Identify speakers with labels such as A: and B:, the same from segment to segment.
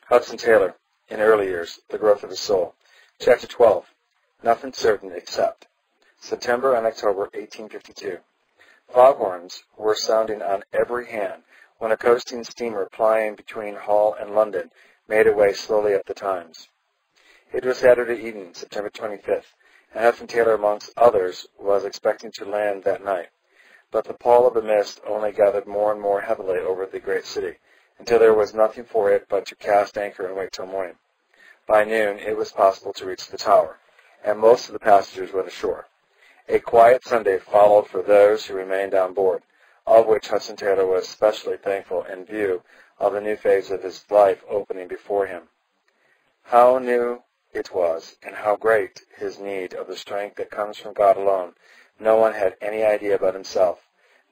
A: Hudson Taylor, in early years, the growth of his soul. Chapter 12, Nothing Certain Except. September and October 1852. Foghorns were sounding on every hand when a coasting steamer plying between Hull and London made her way slowly up the Thames. It was Saturday evening, September 25th, and Hudson Taylor, amongst others, was expecting to land that night. But the pall of the mist only gathered more and more heavily over the great city, until there was nothing for it but to cast anchor and wait till morning. By noon it was possible to reach the Tower, and most of the passengers went ashore. A quiet Sunday followed for those who remained on board, of which Hudson Taylor was especially thankful in view of the new phase of his life opening before him. How new it was, and how great his need of the strength that comes from God alone, no one had any idea but himself.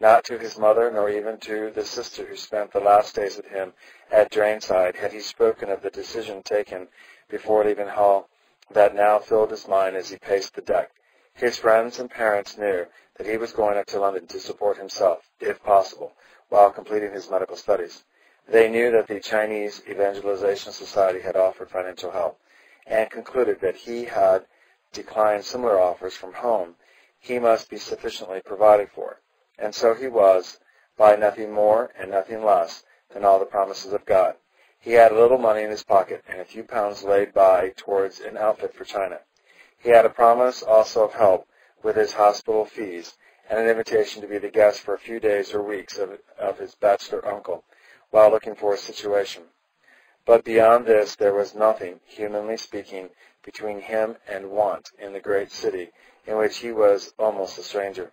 A: Not to his mother, nor even to the sister who spent the last days with him at Drainside, had he spoken of the decision taken before leaving Hull that now filled his mind as he paced the deck. His friends and parents knew that he was going up to London to support himself, if possible, while completing his medical studies. They knew that the Chinese Evangelization Society had offered financial help, and concluded that he had declined similar offers from home. He must be sufficiently provided for. And so he was, by nothing more and nothing less than all the promises of God. He had a little money in his pocket and a few pounds laid by towards an outfit for China. He had a promise also of help with his hospital fees and an invitation to be the guest for a few days or weeks of his bachelor uncle while looking for a situation. But beyond this there was nothing, humanly speaking, between him and want in the great city in which he was almost a stranger.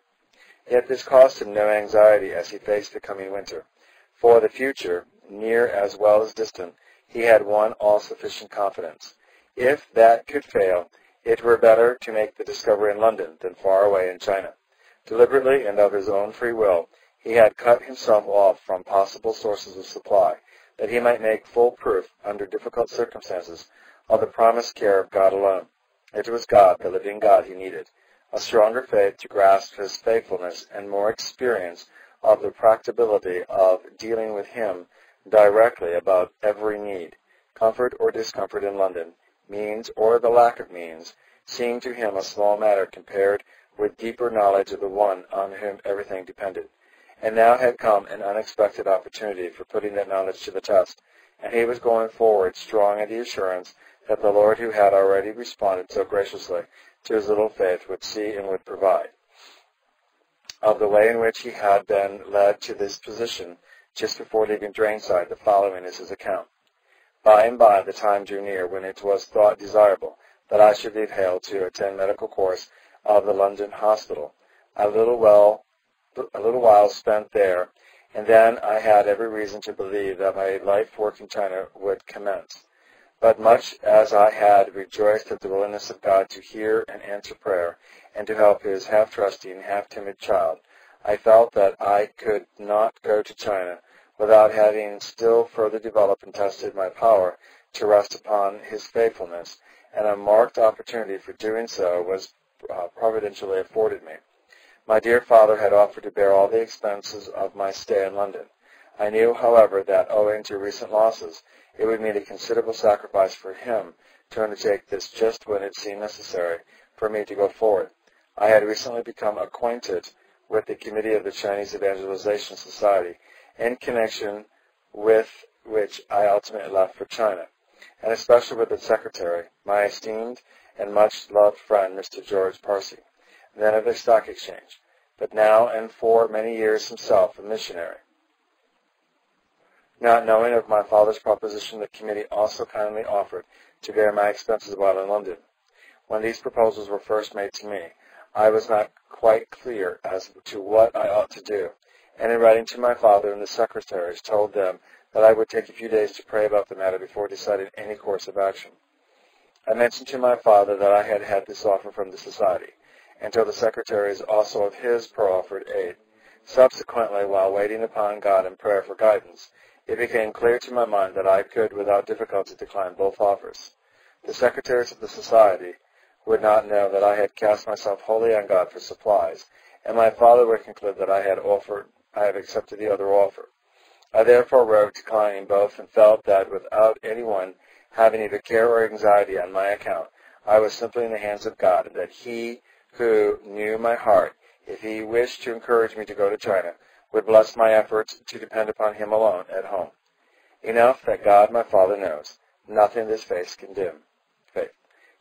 A: Yet this caused him no anxiety as he faced the coming winter. For the future, near as well as distant, he had one all-sufficient confidence. If that could fail, it were better to make the discovery in London than far away in China. Deliberately and of his own free will, he had cut himself off from possible sources of supply, that he might make full proof, under difficult circumstances, of the promised care of God alone. It was God, the living God, he needed. A stronger faith to grasp his faithfulness, and more experience of the practicability of dealing with him directly about every need, comfort or discomfort in London, means or the lack of means, seemed to him a small matter compared with deeper knowledge of the one on whom everything depended. And now had come an unexpected opportunity for putting that knowledge to the test, and he was going forward strong in the assurance that the Lord, who had already responded so graciously to his little faith, would see and would provide. Of the way in which he had been led to this position just before leaving Drainside, the following is his account. By and by the time drew near when it was thought desirable that I should leave Hale to attend medical course of the London Hospital. A little while spent there, and then I had every reason to believe that my life work in China would commence. But much as I had rejoiced at the willingness of God to hear and answer prayer, and to help his half-trusting, half-timid child, I felt that I could not go to China without having still further developed and tested my power to rest upon his faithfulness, and a marked opportunity for doing so was providentially afforded me. My dear father had offered to bear all the expenses of my stay in London. I knew, however, that owing to recent losses, it would mean a considerable sacrifice for him to undertake this just when it seemed necessary for me to go forward. I had recently become acquainted with the committee of the Chinese Evangelization Society, in connection with which I ultimately left for China, and especially with its secretary, my esteemed and much-loved friend, Mr. George Parsi, then of the Stock Exchange, but now and for many years himself a missionary. Not knowing of my father's proposition, the committee also kindly offered to bear my expenses while in London. When these proposals were first made to me, I was not quite clear as to what I ought to do, and in writing to my father and the secretaries, told them that I would take a few days to pray about the matter before deciding any course of action. I mentioned to my father that I had had this offer from the society, and told the secretaries also of his proffered aid. Subsequently, while waiting upon God in prayer for guidance, it became clear to my mind that I could without difficulty decline both offers. The secretaries of the society would not know that I had cast myself wholly on God for supplies, and my father would conclude that I had accepted the other offer. I therefore wrote declining both, and felt that without anyone having either care or anxiety on my account, I was simply in the hands of God, and that He who knew my heart, if He wished to encourage me to go to China, would bless my efforts to depend upon Him alone at home. Enough that God my Father knows, nothing this faith can dim.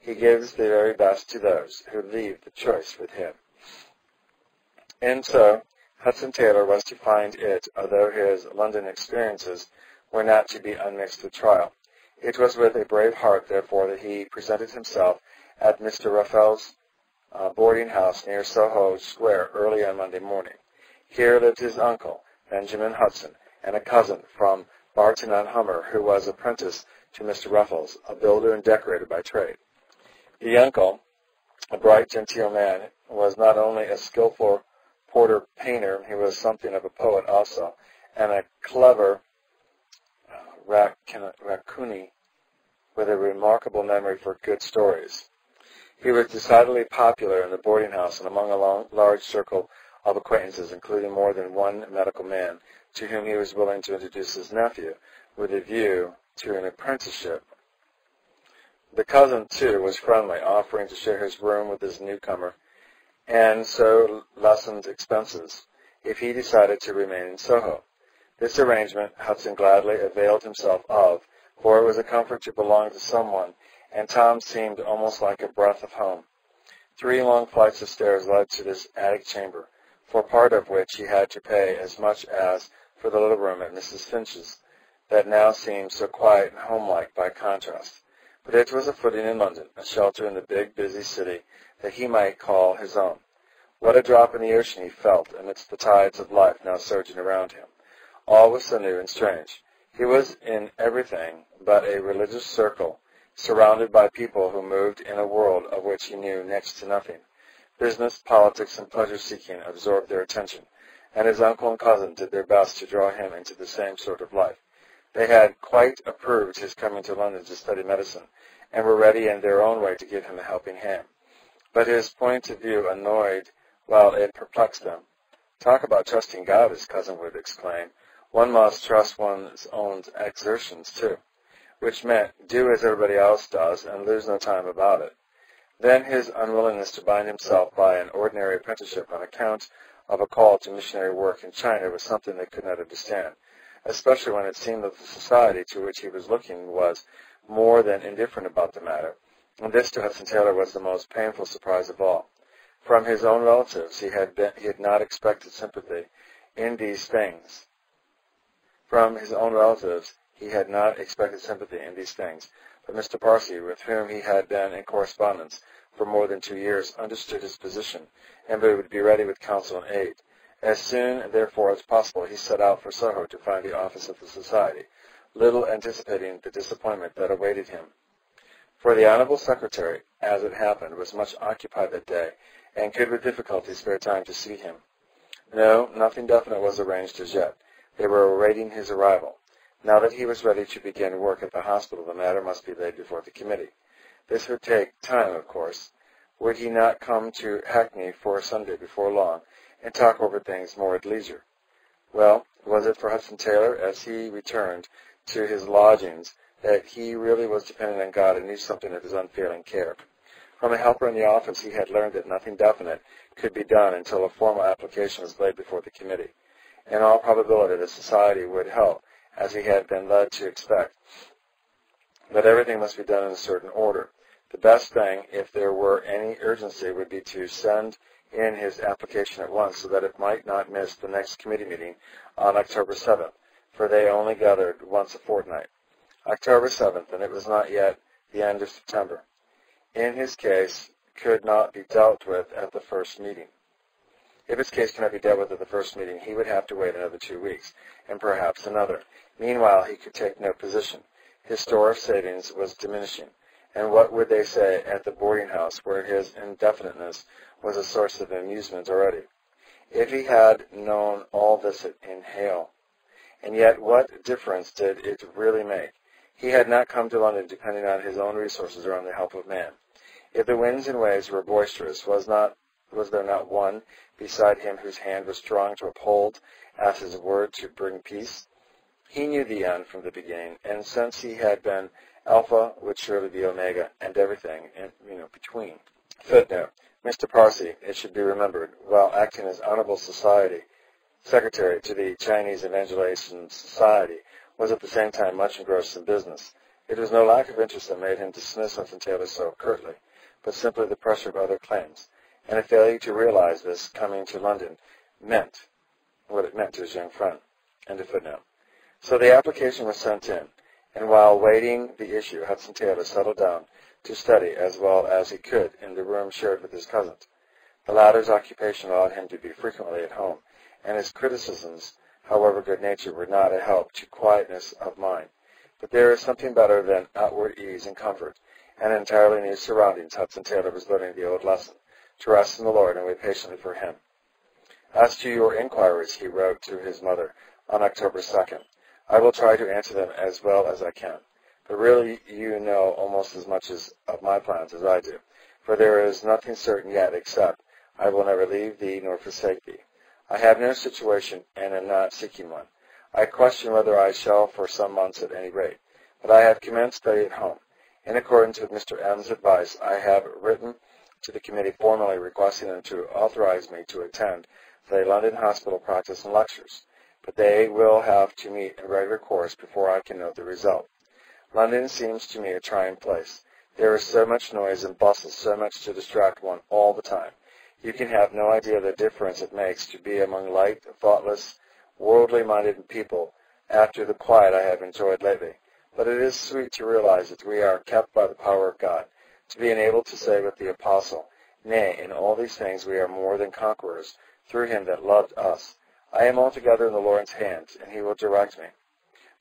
A: He gives the very best to those who leave the choice with Him. And so, Hudson Taylor was to find it, although his London experiences were not to be unmixed with trial. It was with a brave heart, therefore, that he presented himself at Mr. Raphael's boarding house near Soho Square early on Monday morning. Here lived his uncle, Benjamin Hudson, and a cousin from Barton-on-Humber, who was apprentice to Mr. Ruffles, a builder and decorator by trade. The uncle, a bright, genteel man, was not only a skillful porter-painter, he was something of a poet also, and a clever raccoony with a remarkable memory for good stories. He was decidedly popular in the boarding house and among a large circle of acquaintances, including more than one medical man, to whom he was willing to introduce his nephew with a view to an apprenticeship. The cousin, too, was friendly, offering to share his room with his newcomer, and so lessened expenses if he decided to remain in Soho. This arrangement Hudson gladly availed himself of, for it was a comfort to belong to someone, and Tom seemed almost like a breath of home. 3 long flights of stairs led to this attic chamber, for part of which he had to pay as much as for the little room at Mrs. Finch's, that now seemed so quiet and homelike by contrast. But it was a footing in London, a shelter in the big, busy city that he might call his own. What a drop in the ocean he felt amidst the tides of life now surging around him. All was so new and strange. He was in everything but a religious circle, surrounded by people who moved in a world of which he knew next to nothing. Business, politics, and pleasure-seeking absorbed their attention, and his uncle and cousin did their best to draw him into the same sort of life. They had quite approved his coming to London to study medicine, and were ready in their own way to give him a helping hand. But his point of view annoyed while it perplexed them. Talk about trusting God, his cousin would exclaim. One must trust one's own exertions, too, which meant do as everybody else does and lose no time about it. Then his unwillingness to bind himself by an ordinary apprenticeship on account of a call to missionary work in China was something they could not understand, especially when it seemed that the society to which he was looking was more than indifferent about the matter. And this to Hudson Taylor was the most painful surprise of all. From his own relatives he had not expected sympathy in these things. But Mr. Parsi, with whom he had been in correspondence for more than 2 years, understood his position, and would be ready with counsel and aid. As soon, therefore, as possible, he set out for Soho to find the office of the Society, little anticipating the disappointment that awaited him. For the Honorable Secretary, as it happened, was much occupied that day, and could with difficulty spare time to see him. No, nothing definite was arranged as yet. They were awaiting his arrival. Now that he was ready to begin work at the hospital, the matter must be laid before the committee. This would take time, of course. Would he not come to Hackney for a Sunday before long, and talk over things more at leisure? Well, was it for Hudson Taylor, as he returned to his lodgings, that he really was dependent on God and knew something of his unfailing care? From a helper in the office, he had learned that nothing definite could be done until a formal application was laid before the committee. In all probability, the Society would help, as he had been led to expect. But everything must be done in a certain order. The best thing, if there were any urgency, would be to send in his application at once, so that it might not miss the next committee meeting on October 7th, for they only gathered once a fortnight. October 7th, and it was not yet the end of September. In his case, could not be dealt with at the first meeting. If his case cannot be dealt with at the first meeting, he would have to wait another 2 weeks, and perhaps another. Meanwhile, he could take no position. His store of savings was diminishing, and what would they say at the boarding house, where his indefiniteness was a source of amusement already? If he had known all this in Hale. And yet, what difference did it really make? He had not come to London depending on his own resources or on the help of man. If the winds and waves were boisterous, was there not one beside him whose hand was strong to uphold as his word to bring peace? He knew the end from the beginning, and since he had been Alpha, would surely be Omega, and everything in between. Footnote: Mr. Parsi, it should be remembered, while acting as Honorable Society Secretary to the Chinese Evangelization Society, was at the same time much engrossed in business. It was no lack of interest that made him dismiss Hudson Taylor so curtly, but simply the pressure of other claims, and a failure to realize this coming to London meant what it meant to his young friend. End of footnote. So the application was sent in, and while waiting the issue, Hudson Taylor settled down to study as well as he could in the room shared with his cousins. The latter's occupation allowed him to be frequently at home, and his criticisms, however good-natured, were not a help to quietness of mind. But there is something better than outward ease and comfort, and in entirely new surroundings. Hudson Taylor was learning the old lesson, to rest in the Lord and wait patiently for Him. As to your inquiries, he wrote to his mother on October 2nd, I will try to answer them as well as I can. But really you know almost as much of my plans as I do, for there is nothing certain yet except I will never leave thee nor forsake thee. I have no situation and am not seeking one. I question whether I shall for some months at any rate, but I have commenced study at home. In accordance with Mr. M.'s advice, I have written to the committee formally requesting them to authorize me to attend the London Hospital practice and lectures, but they will have to meet in regular course before I can note the result. London seems to me a trying place. There is so much noise and bustle, so much to distract one all the time. You can have no idea the difference it makes to be among light, thoughtless, worldly-minded people after the quiet I have enjoyed lately. But it is sweet to realize that we are kept by the power of God, to be enabled to say with the Apostle, Nay, in all these things we are more than conquerors, through Him that loved us. I am altogether in the Lord's hands, and He will direct me.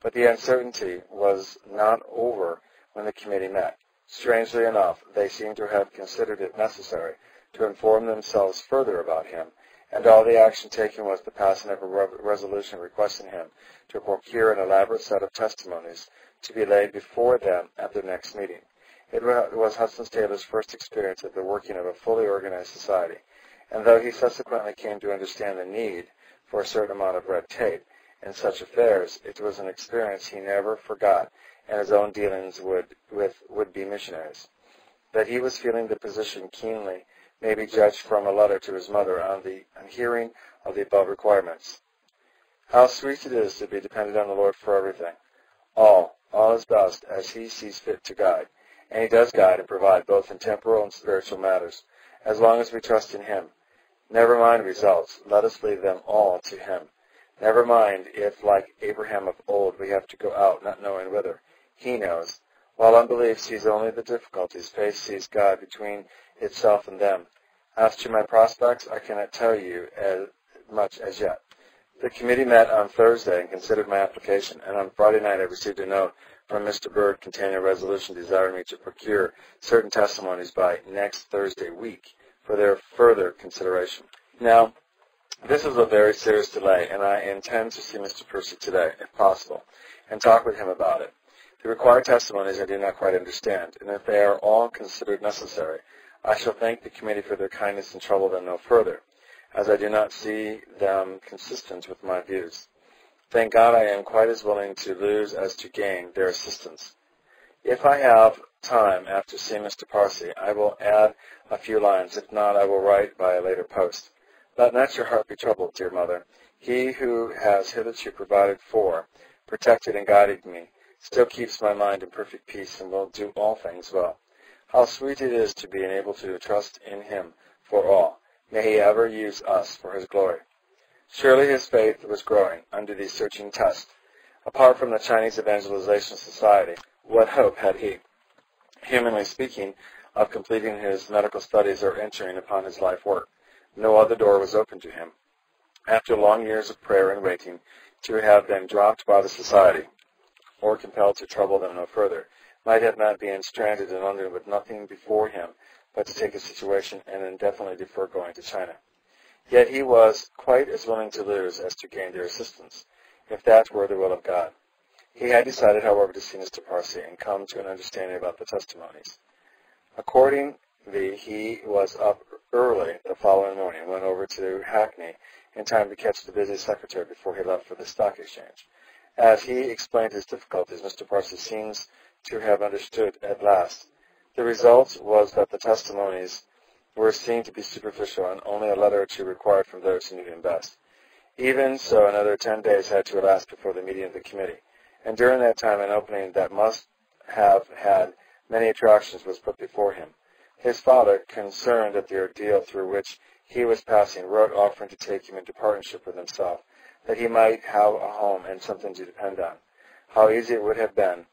A: But the uncertainty was not over when the committee met. Strangely enough, they seem to have considered it necessary to inform themselves further about him, and all the action taken was the passing of a resolution requesting him to procure an elaborate set of testimonies to be laid before them at their next meeting. It was Hudson Taylor's first experience of the working of a fully organized society, and though he subsequently came to understand the need for a certain amount of red tape in such affairs, it was an experience he never forgot in his own dealings with would-be missionaries. That he was feeling the position keenly may be judged from a letter to his mother on hearing of the above requirements. How sweet it is to be dependent on the Lord for everything. All is best as He sees fit to guide, and He does guide and provide both in temporal and spiritual matters, as long as we trust in Him. Never mind results, let us leave them all to Him. Never mind if, like Abraham of old, we have to go out not knowing whither. He knows. While unbelief sees only the difficulties, faith sees God between itself and them. As to my prospects, I cannot tell you as much as yet. The committee met on Thursday and considered my application, and on Friday night I received a note from Mr. Bird containing a resolution desiring me to procure certain testimonies by next Thursday week for their further consideration. Now, this is a very serious delay, and I intend to see Mr. Percy today, if possible, and talk with him about it. The required testimonies I do not quite understand, and if they are all considered necessary, I shall thank the committee for their kindness and trouble them no further, as I do not see them consistent with my views. Thank God I am quite as willing to lose as to gain their assistance. If I have time after seeing Mr. Parsi, I will add a few lines. If not, I will write by a later post. Let not your heart be troubled, dear mother. He who has hitherto provided for, protected, and guided me still keeps my mind in perfect peace and will do all things well. How sweet it is to be enabled to trust in Him for all. May He ever use us for His glory. Surely his faith was growing under these searching tests. Apart from the Chinese Evangelization Society, what hope had he, humanly speaking, of completing his medical studies or entering upon his life work? No other door was open to him. After long years of prayer and waiting, to have been dropped by the society, or compelled to trouble them no further, might have not been stranded in London with nothing before him but to take a situation and indefinitely defer going to China. Yet he was quite as willing to lose as to gain their assistance, if that were the will of God. He had decided, however, to see Mr. Parsi and come to an understanding about the testimonies. Accordingly, he was up early the following morning and went over to Hackney in time to catch the busy secretary before he left for the stock exchange. As he explained his difficulties, Mr. Parsley seems to have understood at last. The result was that the testimonies were seen to be superficial, and only a letter or two required from those who knew him best. Even so, another 10 days had to elapse before the meeting of the committee, and during that time an opening that must have had many attractions was put before him. His father, concerned at the ordeal through which he was passing, wrote offering to take him into partnership with himself, that he might have a home and something to depend on. How easy it would have been,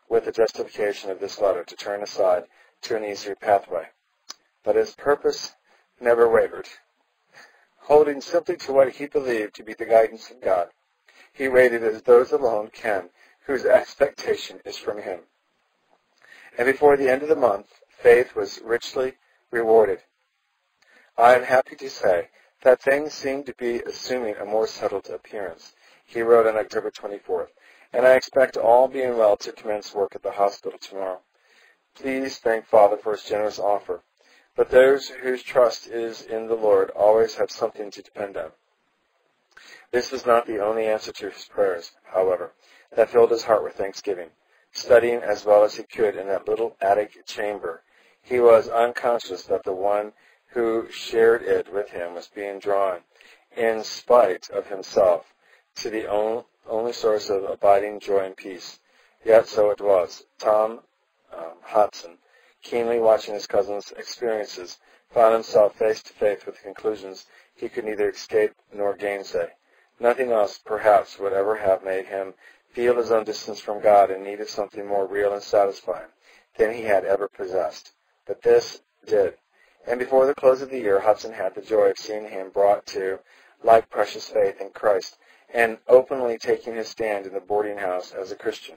A: with the justification of this letter, to turn aside to an easier pathway. But his purpose never wavered. Holding simply to what he believed to be the guidance of God, he waited as those alone can whose expectation is from him. And before the end of the month, faith was richly rewarded. I am happy to say that things seem to be assuming a more settled appearance, he wrote on October 24th, and I expect all being well to commence work at the hospital tomorrow. Please thank Father for his generous offer. But those whose trust is in the Lord always have something to depend on. This was not the only answer to his prayers, however, that filled his heart with thanksgiving. Studying as well as he could in that little attic chamber, he was unconscious that the one who shared it with him was being drawn, in spite of himself, to the only source of abiding joy and peace. Yet so it was. Tom Hudson, keenly watching his cousin's experiences, found himself face to face with conclusions he could neither escape nor gainsay. Nothing else, perhaps, would ever have made him feel his own distance from God and need of something more real and satisfying than he had ever possessed. But this did. And before the close of the year, Hudson had the joy of seeing him brought to like precious faith in Christ and openly taking his stand in the boarding house as a Christian.